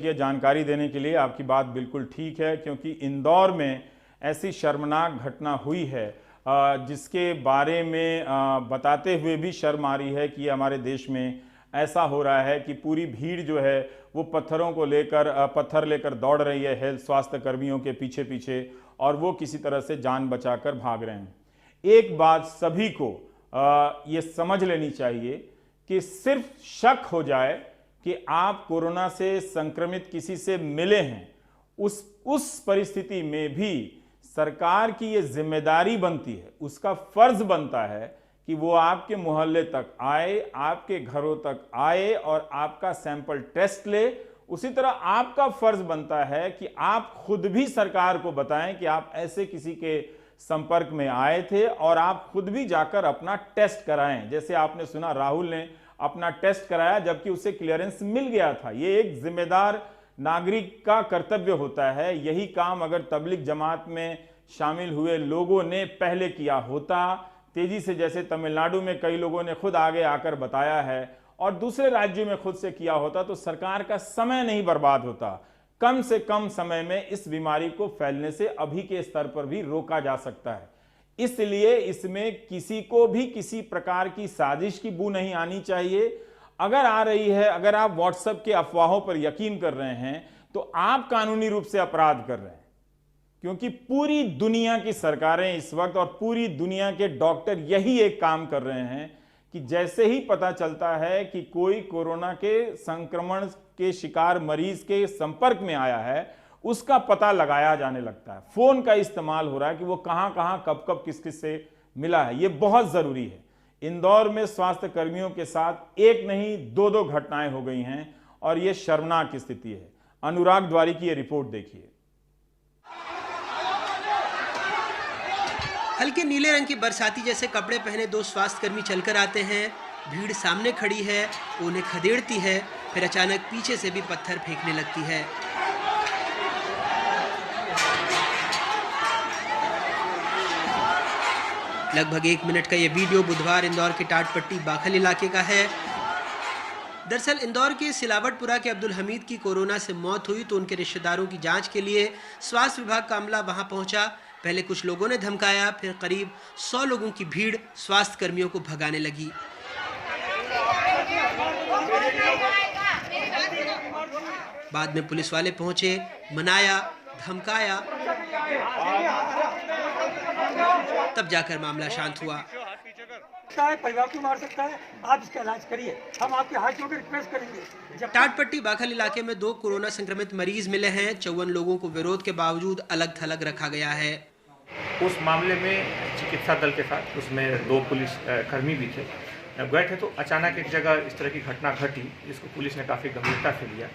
शुक्रिया जानकारी देने के लिए। आपकी बात बिल्कुल ठीक है, क्योंकि इंदौर में ऐसी शर्मनाक घटना हुई है जिसके बारे में बताते हुए भी शर्म आ रही है कि हमारे देश में ऐसा हो रहा है कि पूरी भीड़ जो है वो पत्थर लेकर दौड़ रही है हेल्थ स्वास्थ्य कर्मियों के पीछे पीछे, और वो किसी तरह से जान बचाकर भाग रहे हैं। एक बात सभी को ये समझ लेनी चाहिए कि सिर्फ शक हो जाए कि आप कोरोना से संक्रमित किसी से मिले हैं, उस परिस्थिति में भी सरकार की ये जिम्मेदारी बनती है, उसका फर्ज बनता है कि वो आपके मोहल्ले तक आए, आपके घरों तक आए और आपका सैंपल टेस्ट ले। उसी तरह आपका फर्ज बनता है कि आप खुद भी सरकार को बताएं कि आप ऐसे किसी के संपर्क में आए थे और आप खुद भी जाकर अपना टेस्ट कराएं। जैसे आपने सुना, राहुल ने अपना टेस्ट कराया जबकि उसे क्लियरेंस मिल गया था। ये एक जिम्मेदार नागरिक का कर्तव्य होता है। यही काम अगर तबलीग जमात में शामिल हुए लोगों ने पहले किया होता तेजी से, जैसे तमिलनाडु में कई लोगों ने खुद आगे आकर बताया है, और दूसरे राज्यों में खुद से किया होता, तो सरकार का समय नहीं बर्बाद होता। कम से कम समय में इस बीमारी को फैलने से अभी के स्तर पर भी रोका जा सकता है। इसलिए इसमें किसी को भी किसी प्रकार की साजिश की बू नहीं आनी चाहिए। अगर आ रही है, अगर आप व्हाट्सएप के अफवाहों पर यकीन कर रहे हैं, तो आप कानूनी रूप से अपराध कर रहे हैं, क्योंकि पूरी दुनिया की सरकारें इस वक्त और पूरी दुनिया के डॉक्टर यही एक काम कर रहे हैं कि जैसे ही पता चलता है कि कोई कोरोना के संक्रमण के शिकार मरीज के संपर्क में आया है, उसका पता लगाया जाने लगता है। फोन का इस्तेमाल हो रहा है कि वो कहां कहां कब कब किस किस से मिला है। ये बहुत जरूरी है। इंदौर में स्वास्थ्य कर्मियों के साथ एक नहीं दो घटनाएं हो गई हैं और ये शर्मनाक स्थिति है। अनुराग द्वारी की ये रिपोर्ट देखिए। हल्के नीले रंग के बरसाती जैसे कपड़े पहने दो स्वास्थ्यकर्मी चलकर आते हैं। भीड़ सामने खड़ी है, उन्हें खदेड़ती है, फिर अचानक पीछे से भी पत्थर फेंकने लगती है। लगभग 1 मिनट का ये वीडियो बुधवार इंदौर के टाटपट्टी बाखल इलाके का है। दरअसल इंदौर के सिलावटपुरा के अब्दुल हमीद की कोरोना से मौत हुई तो उनके रिश्तेदारों की जांच के लिए स्वास्थ्य विभाग का अमला वहां पहुंचा। पहले कुछ लोगों ने धमकाया, फिर करीब 100 लोगों की भीड़ स्वास्थ्य कर्मियों को भगाने लगी। बाद में पुलिस वाले पहुंचे, मनाया, धमकाया, तब जाकर मामला शांत हुआ। परिवार को मार सकता है, आप इसका इलाज करिए, हम आपके हाथ जोड़ के रिक्वेस्ट करेंगे। टाटपट्टी बाखल इलाके में 2 कोरोना संक्रमित मरीज मिले हैं। 54 लोगों को विरोध के बावजूद अलग थलग रखा गया है। उस मामले में चिकित्सा दल के साथ उसमें 2 पुलिस कर्मी भी थे, गए थे, तो अचानक एक जगह इस तरह की घटना घटी जिसको पुलिस ने काफ़ी गंभीरता से लिया।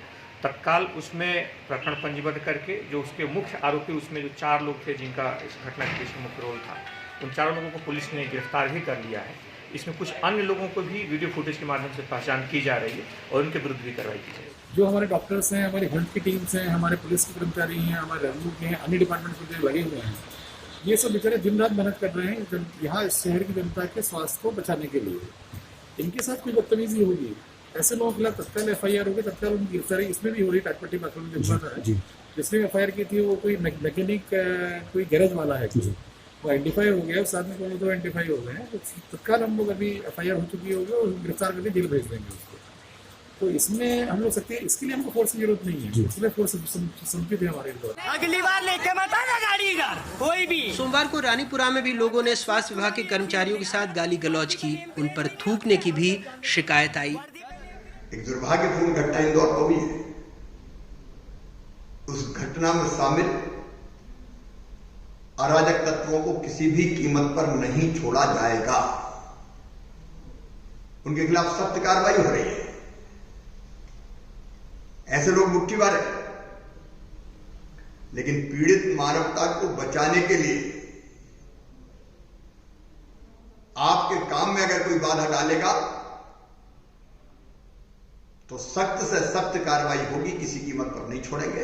तत्काल उसमें प्रकरण पंजीबद्ध करके जो उसके मुख्य आरोपी, उसमें जो 4 लोग थे जिनका इस घटना के पीछे मुख्य रोल था, उन 4 लोगों को पुलिस ने गिरफ्तार भी कर लिया है। इसमें कुछ अन्य लोगों को भी वीडियो फुटेज के माध्यम से पहचान की जा रही है और उनके विरुद्ध भी कार्रवाई की जाएगी। जो हमारे डॉक्टर्स हैं, हमारी हेल्थ की टीम्स हैं, हमारे पुलिस के कर्मचारी हैं, हमारे रेवेन्यू के हैं, अन्य डिपार्टमेंट्स के लगे हुए हैं, ये सब बेचारे दिन रात मेहनत कर रहे हैं यहाँ इस शहर की जनता के स्वास्थ्य को बचाने के लिए। इनके साथ कोई बदतमीजी होगी, ऐसे लोगों के खिलाफ तत्काल FIR होगी, तत्काल उनकी गिरफ्तारी इसमें भी हो रही। टाटपट्टी बाखल में जिसने FIR की थी वो कोई मैकेनिक, कोई गैरेज वाला है, वो आइडेंटिफाई हो गया, उस आदमी को 2 आइडेंटिफाई हो गए हैं, तो तत्काल हम लोग अभी FIR हो चुकी होगी और गिरफ्तार करके जेल भेज देंगे उसको। तो इसमें हम लोग सकते हैं, इसके लिए हमको फोर्स की जरूरत नहीं है, इसलिए फोर्स समुचित है हमारे द्वारा। अगली बार लेके मत आना गाड़ी इधर कोई भी। सोमवार को रानीपुरा में भी लोगों ने स्वास्थ्य विभाग के कर्मचारियों के साथ गाली गलौज की, उन पर थूकने की भी शिकायत आई। एक दुर्भाग्यपूर्ण घटना इंदौर को भी है। उस घटना में शामिल अराजक तत्वों को किसी भी कीमत पर नहीं छोड़ा जाएगा। उनके खिलाफ सख्त कार्रवाई हो रही है। ऐसे लोग मुट्ठीबार हैं, लेकिन पीड़ित मानवता को बचाने के लिए आपके काम में अगर कोई बाधा डालेगा तो सख्त से सख्त कार्रवाई होगी, किसी कीमत पर नहीं छोड़ेंगे।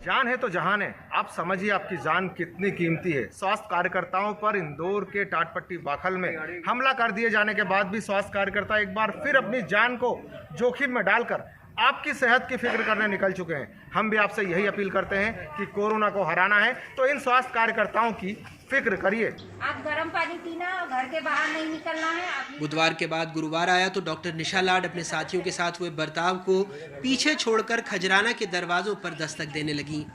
जान है तो जहान है। आप समझिए आपकी जान कितनी कीमती है। स्वास्थ्य कार्यकर्ताओं पर इंदौर के टाटपट्टी बाखल में हमला कर दिए जाने के बाद भी स्वास्थ्य कार्यकर्ता एक बार फिर अपनी जान को जोखिम में डालकर आपकी सेहत की फिक्र करने निकल चुके हैं। हम भी आपसे यही अपील करते हैं कि कोरोना को हराना है तो इन स्वास्थ्य कार्यकर्ताओं की फिक्र करिए। आप गर्म पानी पीना, घर के बाहर नहीं निकलना है। बुधवार के बाद गुरुवार आया तो डॉक्टर निशा लाड अपने साथियों के साथ हुए बर्ताव को पीछे छोड़कर खजराना के दरवाजों पर दस्तक देने लगी।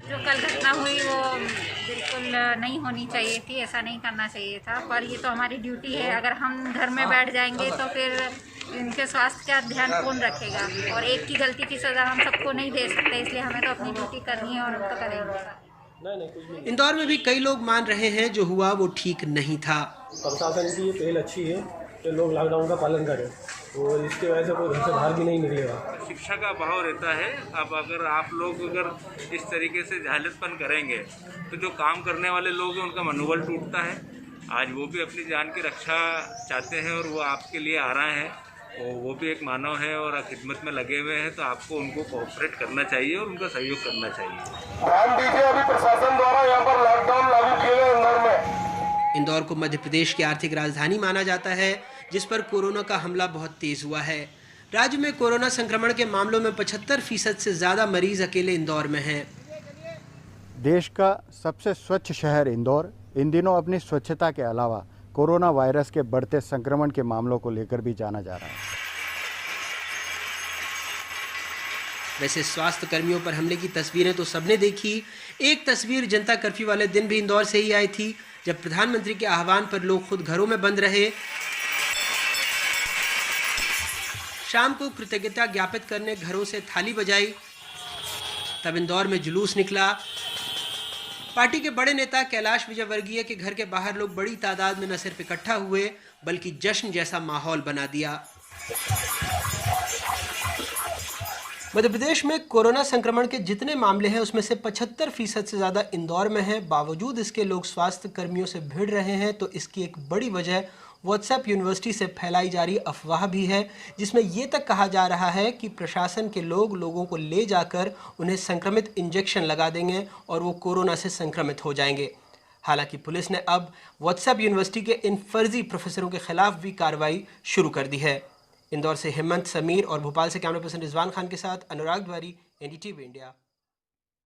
जो कल घटना हुई वो बिल्कुल नहीं होनी चाहिए थी, ऐसा नहीं करना चाहिए था, पर ये तो हमारी ड्यूटी है। अगर हम घर में बैठ जाएंगे तो फिर इनके स्वास्थ्य का ध्यान कौन रखेगा, और एक की गलती की सज़ा हम सबको नहीं दे सकते, इसलिए हमें तो अपनी ड्यूटी करनी है और हम तो करेंगे। इंदौर में भी कई लोग मान रहे हैं जो हुआ वो ठीक नहीं था। प्रशासन की ये पहल अच्छी है कि लोग लॉकडाउन का पालन करें और इसकी वजह से कोई घर से बाहर भी नहीं निकलेगा। शिक्षा का अभाव रहता है। अब अगर आप लोग इस तरीके से जहालतपन करेंगे तो जो काम करने वाले लोग हैं उनका मनोबल टूटता है। आज वो भी अपनी जान की रक्षा चाहते हैं और वो आपके लिए आ रहे हैं, और वो भी एक मानव है और खिदमत में लगे हुए हैं, तो आपको उनको कोऑपरेट करना चाहिए और उनका सहयोग करना चाहिए। ध्यान दीजिए, अभी प्रशासन द्वारा यहाँ पर लॉकडाउन लागू किए गए इंदौर में। इंदौर को मध्य प्रदेश की आर्थिक राजधानी माना जाता है, जिस पर कोरोना का हमला बहुत तेज हुआ है। राज्य में कोरोना संक्रमण के मामलों में 75% से ज्यादा मरीज अकेले इंदौर में हैं। देश का सबसे स्वच्छ शहर इंदौर इन दिनों अपनी स्वच्छता के अलावा कोरोना वायरस के बढ़ते संक्रमण के मामलों को लेकर भी जाना जा रहा है। वैसे स्वास्थ्य कर्मियों पर हमले की तस्वीरें तो सबने देखी। एक तस्वीर जनता कर्फ्यू वाले दिन भी इंदौर से ही आई थी, जब प्रधानमंत्री के आह्वान पर लोग खुद घरों में बंद रहे। शाम को कृतज्ञता ज्ञापित करने घरों से थाली बजाई, तब इंदौर में जुलूस निकला। पार्टी के बड़े नेता कैलाश विजयवर्गीय के घर के बाहर लोग बड़ी तादाद में न सिर्फ इकट्ठा हुए बल्कि जश्न जैसा माहौल बना दिया। मध्य प्रदेश में कोरोना संक्रमण के जितने मामले हैं उसमें से 75% से ज़्यादा इंदौर में है। बावजूद इसके लोग स्वास्थ्य कर्मियों से भिड़ रहे हैं, तो इसकी एक बड़ी वजह व्हाट्सएप यूनिवर्सिटी से फैलाई जा रही अफवाह भी है, जिसमें ये तक कहा जा रहा है कि प्रशासन के लोग लोगों को ले जाकर उन्हें संक्रमित इंजेक्शन लगा देंगे और वो कोरोना से संक्रमित हो जाएंगे। हालांकि पुलिस ने अब व्हाट्सएप यूनिवर्सिटी के इन फर्जी प्रोफेसरों के खिलाफ भी कार्रवाई शुरू कर दी है। इंदौर से हेमंत, समीर और भोपाल से कैमरा पर्सन रिजवान खान के साथ अनुराग द्वारी, एनडीटीवी इंडिया।